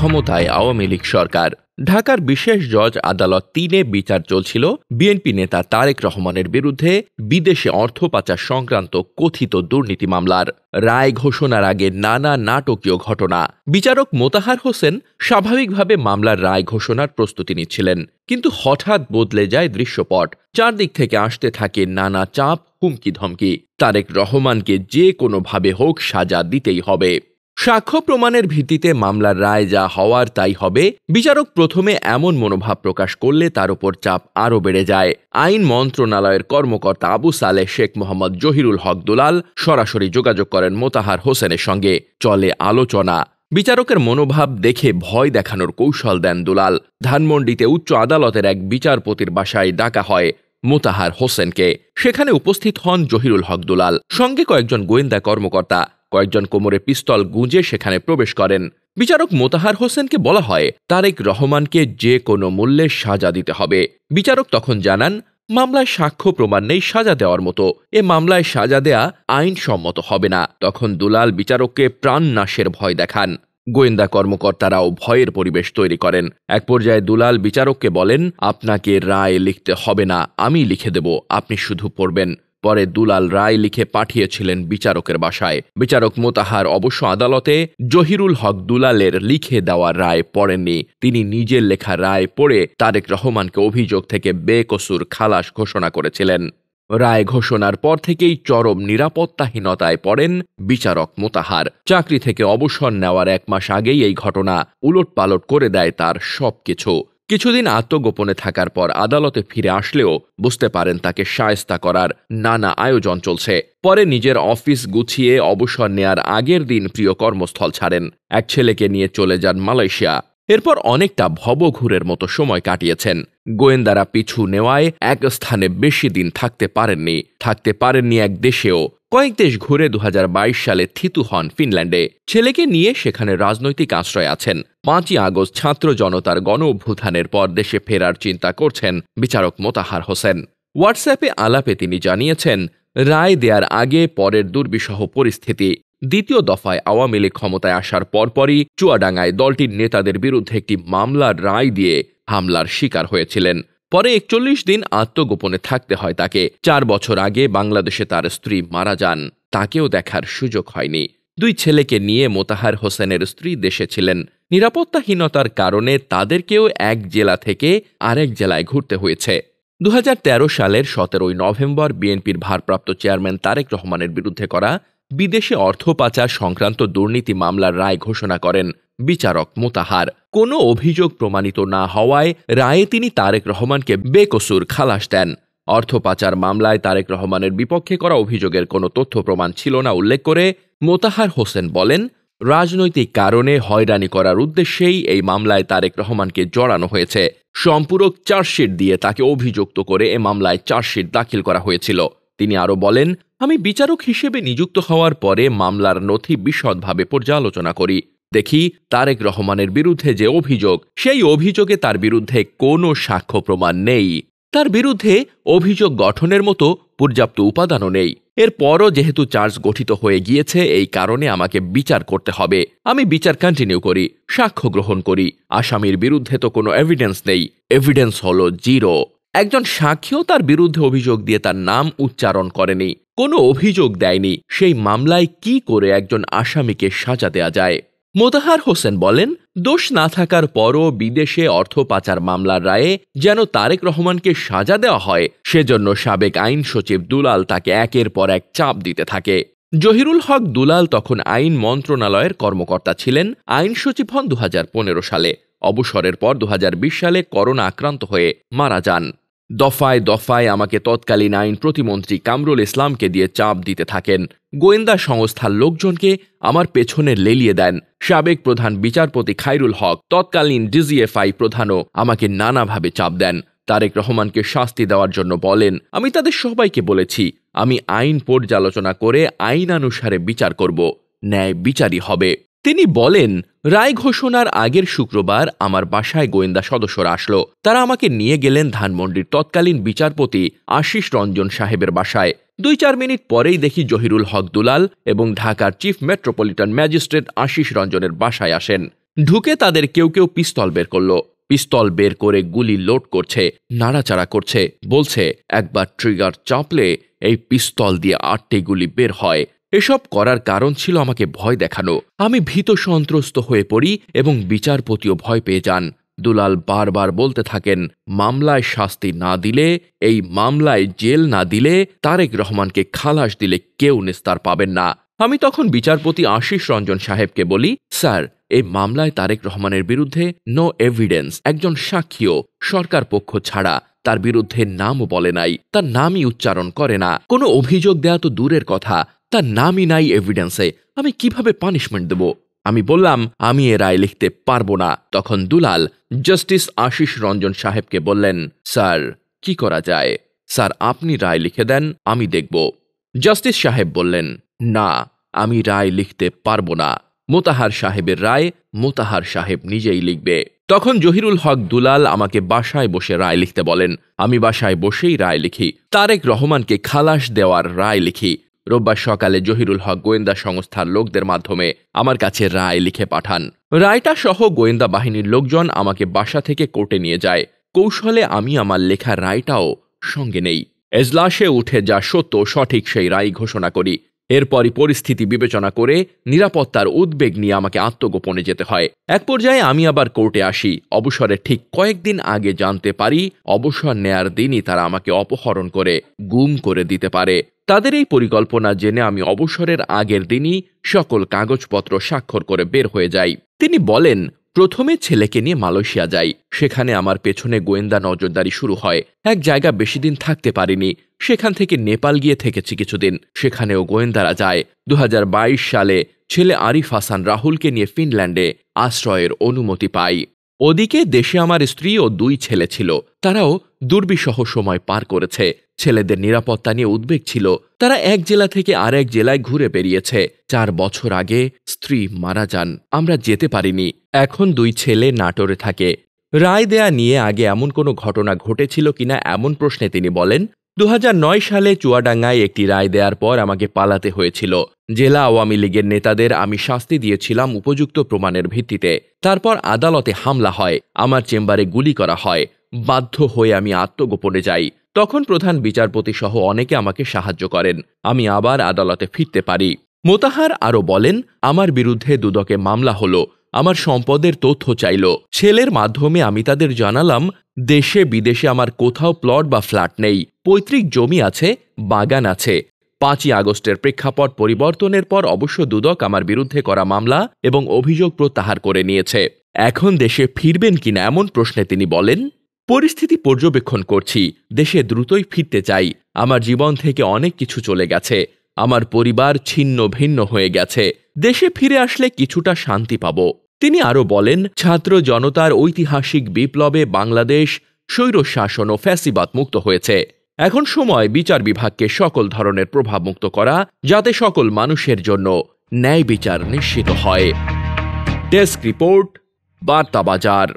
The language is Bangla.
ক্ষমতায় আওয়ামী লীগ সরকার। ঢাকার বিশেষ জজ আদালত ৩-এ বিচার চলছিল বিএনপি নেতা তারেক রহমানের বিরুদ্ধে বিদেশে অর্থ পাচার সংক্রান্ত কথিত দুর্নীতি মামলার। রায় ঘোষণার আগে নানা নাটকীয় ঘটনা। বিচারক মোতাহার হোসেন স্বাভাবিকভাবে মামলার রায় ঘোষণার প্রস্তুতি নিচ্ছিলেন, কিন্তু হঠাৎ বদলে যায় দৃশ্যপট। চারদিক থেকে আসতে থাকে নানা চাপ, হুমকি ধমকি। তারেক রহমানকে যে কোনোভাবে হোক সাজা দিতেই হবে। সাক্ষ্য প্রমাণের ভিত্তিতে মামলার রায় যা হওয়ার তাই হবে। বিচারক প্রথমে এমন মনোভাব প্রকাশ করলে তার উপর চাপ আরও বেড়ে যায়। আইন মন্ত্রণালয়ের কর্মকর্তা আবু সালেহ শেখ মোহাম্মদ জহিরুল হক দুলাল সরাসরি যোগাযোগ করেন মোতাহার হোসেনের সঙ্গে। চলে আলোচনা। বিচারকের মনোভাব দেখে ভয় দেখানোর কৌশল দেন দুলাল। ধানমন্ডিতে উচ্চ আদালতের এক বিচারপতির বাসায় ডাকা হয় মোতাহার হোসেনকে। সেখানে উপস্থিত হন জহিরুল হক দুলাল, সঙ্গে কয়েকজন গোয়েন্দা কর্মকর্তা। কয়েকজন কোমরে পিস্তল গুঁজে সেখানে প্রবেশ করেন। বিচারক মোতাহার হোসেনকে বলা হয় তারেক রহমানকে যে কোনো মূল্যে সাজা দিতে হবে। বিচারক তখন জানান, মামলায় সাক্ষ্য প্রমাণ নেই সাজা দেওয়ার মতো, এ মামলায় সাজা দেয়া আইনসম্মত হবে না। তখন দুলাল বিচারককে প্রাণনাশের ভয় দেখান। গোয়েন্দা কর্মকর্তারাও ভয়ের পরিবেশ তৈরি করেন। এক পর্যায়ে দুলাল বিচারককে বলেন, আপনাকে রায় লিখতে হবে না, আমি লিখে দেব, আপনি শুধু পড়বেন। পরে দুলাল রায় লিখে পাঠিয়েছিলেন বিচারকের বাসায়। বিচারক মোতাহার অবশ্য আদালতে জহিরুল হক দুলালের লিখে দেওয়া রায় পড়েননি। তিনি নিজের লেখা রায় পড়ে তারেক রহমানকে অভিযোগ থেকে বেকসুর খালাস ঘোষণা করেছিলেন। রায় ঘোষণার পর থেকেই চরম নিরাপত্তাহীনতায় পড়েন বিচারক মোতাহার। চাকরি থেকে অবসর নেওয়ার 1 মাস আগেই এই ঘটনা উলটপালট করে দেয় তার সবকিছু। কিছুদিন আত্মগোপনে থাকার পর আদালতে ফিরে আসলেও বুঝতে পারেন তাকে শায়েস্তা করার নানা আয়োজন চলছে। পরে নিজের অফিস গুছিয়ে অবসর নেয়ার আগের দিন প্রিয় কর্মস্থল ছাড়েন। এক ছেলেকে নিয়ে চলে যান মালয়েশিয়া। এরপর অনেকটা ভবঘুরের মতো সময় কাটিয়েছেন। গোয়েন্দারা পিছু নেওয়ায় এক স্থানে বেশি দিন থাকতে পারেননি এক দেশেও। কয়েক দেশ ঘুরে 2022 সালে থিতু হন ফিনল্যান্ডে। ছেলেকে নিয়ে সেখানে রাজনৈতিক আশ্রয় আছেন। 5ই আগস্ট ছাত্র জনতার গণ অভ্যুত্থানের পর দেশে ফেরার চিন্তা করছেন বিচারক মোতাহার হোসেন। হোয়াটসঅ্যাপে আলাপে তিনি জানিয়েছেন, রায় দেয়ার আগে পরের দুর্বিষহ পরিস্থিতি। দ্বিতীয় দফায় আওয়ামী লীগ ক্ষমতায় আসার পরপরই চুয়াডাঙ্গায় দলটির নেতাদের বিরুদ্ধে একটি মামলার রায় দিয়ে হামলার শিকার হয়েছিলেন। পরে 41 দিন আত্মগোপনে থাকতে হয় তাকে। 4 বছর আগে বাংলাদেশে তার স্ত্রী মারা যান, তাকেও দেখার সুযোগ হয়নি। 2 ছেলেকে নিয়ে মোতাহার হোসেনের স্ত্রী দেশে ছিলেন। নিরাপত্তাহীনতার কারণে তাদেরকেও এক জেলা থেকে আরেক জেলায় ঘুরতে হয়েছে। 2013 সালের 17 নভেম্বর বিএনপির ভারপ্রাপ্ত চেয়ারম্যান তারেক রহমানের বিরুদ্ধে করা বিদেশে অর্থ পাচার সংক্রান্ত দুর্নীতি মামলার রায় ঘোষণা করেন বিচারক মোতাহার। কোনো অভিযোগ প্রমাণিত না হওয়ায় রায়ে তিনি তারেক রহমানকে বেকসুর খালাস দেন। অর্থ পাচার মামলায় তারেক রহমানের বিপক্ষে করা অভিযোগের কোনো তথ্য প্রমাণ ছিল না উল্লেখ করে মোতাহার হোসেন বলেন, রাজনৈতিক কারণে হয়রানি করার উদ্দেশ্যেই এই মামলায় তারেক রহমানকে জড়ানো হয়েছে। সম্পূরক চার্জশিট দিয়ে তাকে অভিযুক্ত করে এ মামলায় চার্জশিট দাখিল করা হয়েছিল। তিনি আরও বলেন, আমি বিচারক হিসেবে নিযুক্ত হওয়ার পরে মামলার নথি বিশদভাবে পর্যালোচনা করি। দেখি তারেক রহমানের বিরুদ্ধে যে অভিযোগ, সেই অভিযোগে তার বিরুদ্ধে কোনো সাক্ষ্য প্রমাণ নেই। তার বিরুদ্ধে অভিযোগ গঠনের মতো পর্যাপ্ত উপাদানও নেই। এরপরও যেহেতু চার্জ গঠিত হয়ে গিয়েছে, এই কারণে আমাকে বিচার করতে হবে। আমি বিচার কন্টিনিউ করি, সাক্ষ্য গ্রহণ করি। আসামির বিরুদ্ধে তো কোনো এভিডেন্স নেই, এভিডেন্স হলো 0। একজন সাক্ষীও তার বিরুদ্ধে অভিযোগ দিয়ে তার নাম উচ্চারণ করেনি, কোনো অভিযোগ দেয়নি। সেই মামলায় কি করে একজন আসামিকে সাজা দেয়া যায়? মোতাহার হোসেন বলেন, দোষ না থাকার পরও বিদেশে অর্থ পাচার মামলার রায়ে যেন তারেক রহমানকে সাজা দেওয়া হয়, সেজন্য সাবেক আইন সচিব দুলাল তাকে একের পর এক চাপ দিতে থাকে। জহিরুল হক দুলাল তখন আইন মন্ত্রণালয়ের কর্মকর্তা ছিলেন। আইন সচিব হন 2015 সালে। অবসরের পর 2020 সালে করোনা আক্রান্ত হয়ে মারা যান। দফায় দফায় আমাকে তৎকালীন আইন প্রতিমন্ত্রী কামরুল ইসলামকে দিয়ে চাপ দিতে থাকেন। গোয়েন্দা সংস্থার লোকজনকে আমার পেছনে লেলিয়ে দেন। সাবেক প্রধান বিচারপতি খায়রুল হক, তৎকালীন ডিজিএফআই প্রধানও আমাকে নানাভাবে চাপ দেন। তারেক রহমানকে শাস্তি দেওয়ার জন্য বলেন। আমি তাদের সবাইকে বলেছি, আমি আইন পর্যালোচনা করে আইনানুসারে বিচার করব, ন্যায় বিচারই হবে। তিনি বলেন, রায় ঘোষণার আগের শুক্রবার আমার বাসায় গোয়েন্দা সদস্যরা আসলো। তারা আমাকে নিয়ে গেলেন ধানমন্ডির তৎকালীন বিচারপতি আশিস রঞ্জন সাহেবের বাসায়। 2-4 মিনিট পরেই দেখি জহিরুল হক দুলাল এবং ঢাকার চিফ মেট্রোপলিটন ম্যাজিস্ট্রেট আশিস রঞ্জনের বাসায় আসেন। ঢুকে তাদের কেউ কেউ পিস্তল বের করলো। পিস্তল বের করে গুলি লোড করছে, নাড়াচাড়া করছে, বলছে একবার ট্রিগার চাপলে এই পিস্তল দিয়ে 8টি গুলি বের হয়। এসব করার কারণ ছিল আমাকে ভয় দেখানো। আমি ভীত সন্ত্রস্ত হয়ে পড়ি এবং বিচারপতিও ভয় পেয়ে যান। দুলাল বারবার বলতে থাকেন, মামলায় শাস্তি না দিলে, এই মামলায় জেল না দিলে, তারেক রহমানকে খালাস দিলে কেউ নিস্তার পাবেন না। আমি তখন বিচারপতি আশিস রঞ্জন সাহেবকে বলি, স্যার, এই মামলায় তারেক রহমানের বিরুদ্ধে নো এভিডেন্স, একজন সাক্ষীও সরকার পক্ষ ছাড়া তার বিরুদ্ধে নামও বলে নাই, তার নামই উচ্চারণ করে না, কোনো অভিযোগ দেয়া তো দূরের কথা, তার নামই নাই এভিডেন্সে, আমি কিভাবে পানিশমেন্ট দেব? আমি বললাম আমি এ রায় লিখতে পারবো না। তখন দুলাল জাস্টিস আশিস রঞ্জন সাহেবকে বললেন, স্যার, কি করা যায়? স্যার, আপনি রায় লিখে দেন, আমি দেখব। জাস্টিস সাহেব বললেন, না, আমি রায় লিখতে পারবো না। মোতাহার সাহেবের রায় মোতাহার সাহেব নিজেই লিখবে। তখন জহিরুল হক দুলাল আমাকে বাসায় বসে রায় লিখতে বলেন। আমি বাসায় বসেই রায় লিখি, তারেক রহমানকে খালাস দেওয়ার রায় লিখি। রোববার সকালে জহিরুল হক গোয়েন্দা সংস্থার লোকদের মাধ্যমে আমার কাছে রায় লিখে পাঠান। রায়টা সহ গোয়েন্দা বাহিনীর লোকজন আমাকে বাসা থেকে কোর্টে নিয়ে যায়। কৌশলে আমি আমার লেখা রায়টাও সঙ্গে নেই। এজলাসে উঠে যা সত্য সঠিক সেই রায় ঘোষণা করি। এরপরই পরিস্থিতি বিবেচনা করে নিরাপত্তার উদ্বেগ নিয়ে আমাকে আত্মগোপনে যেতে হয়। এক পর্যায়ে আমি আবার কোর্টে আসি। অবসরের ঠিক কয়েকদিন আগে জানতে পারি অবসর নেয়ার দিনই তারা আমাকে অপহরণ করে গুম করে দিতে পারে। তাদের এই পরিকল্পনা জেনে আমি অবসরের আগের দিনই সকল কাগজপত্র স্বাক্ষর করে বের হয়ে যাই। তিনি বলেন, প্রথমে ছেলেকে নিয়ে মালয়েশিয়া যাই। সেখানে আমার পেছনে গোয়েন্দা নজরদারি শুরু হয়। এক জায়গা বেশি দিন থাকতে পারিনি। সেখান থেকে নেপাল গিয়ে থেকেছি কিছুদিন। সেখানেও গোয়েন্দারা যায়। 2022 সালে ছেলে আরিফ হাসান রাহুলকে নিয়ে ফিনল্যান্ডে আশ্রয়ের অনুমতি পাই। ওদিকে দেশে আমার স্ত্রী ও 2 ছেলে ছিল। তারাও দুর্বিষহ সময় পার করেছে। ছেলেদের নিরাপত্তা নিয়ে উদ্বেগ ছিল। তারা এক জেলা থেকে আরেক জেলায় ঘুরে বেরিয়েছে। 4 বছর আগে স্ত্রী মারা যান, আমরা যেতে পারিনি। এখন 2 ছেলে নাটোরে থাকে। রায় দেয়া নিয়ে আগে এমন কোনো ঘটনা ঘটেছিল কিনা এমন প্রশ্নে তিনি বলেন, 2009 সালে চুয়াডাঙ্গায় একটি রায় দেওয়ার পর আমাকে পালাতে হয়েছিল। জেলা আওয়ামী লীগের নেতাদের আমি শাস্তি দিয়েছিলাম উপযুক্ত প্রমাণের ভিত্তিতে। তারপর আদালতে হামলা হয়, আমার চেম্বারে গুলি করা হয়। বাধ্য হয়ে আমি আত্মগোপনে যাই। তখন প্রধান বিচারপতি সহ অনেকে আমাকে সাহায্য করেন। আমি আবার আদালতে ফিরতে পারি। মোতাহার আরও বলেন, আমার বিরুদ্ধে দুদকে মামলা হলো। আমার সম্পদের তথ্য চাইল। ছেলের মাধ্যমে আমি তাদের জানালাম, দেশে বিদেশে আমার কোথাও প্লট বা ফ্ল্যাট নেই। পৈতৃক জমি আছে, বাগান আছে। 5ই আগস্টের প্রেক্ষাপট পরিবর্তনের পর অবশ্য দুদক আমার বিরুদ্ধে করা মামলা এবং অভিযোগ প্রত্যাহার করে নিয়েছে। এখন দেশে ফিরবেন কিনা এমন প্রশ্নে তিনি বলেন, পরিস্থিতি পর্যবেক্ষণ করছি। দেশে দ্রুতই ফিরতে চাই। আমার জীবন থেকে অনেক কিছু চলে গেছে। আমার পরিবার ছিন্ন ভিন্ন হয়ে গেছে। দেশে ফিরে আসলে কিছুটা শান্তি পাব। তিনি আরও বলেন, ছাত্র জনতার ঐতিহাসিক বিপ্লবে বাংলাদেশ স্বৈরশাসন ও ফ্যাসিবাদ মুক্ত হয়েছে। এখন সময় বিচার বিভাগকে সকল ধরনের প্রভাবমুক্ত করা, যাতে সকল মানুষের জন্য ন্যায় বিচার নিশ্চিত হয়। ডেস্ক রিপোর্ট, বার্তা বাজার।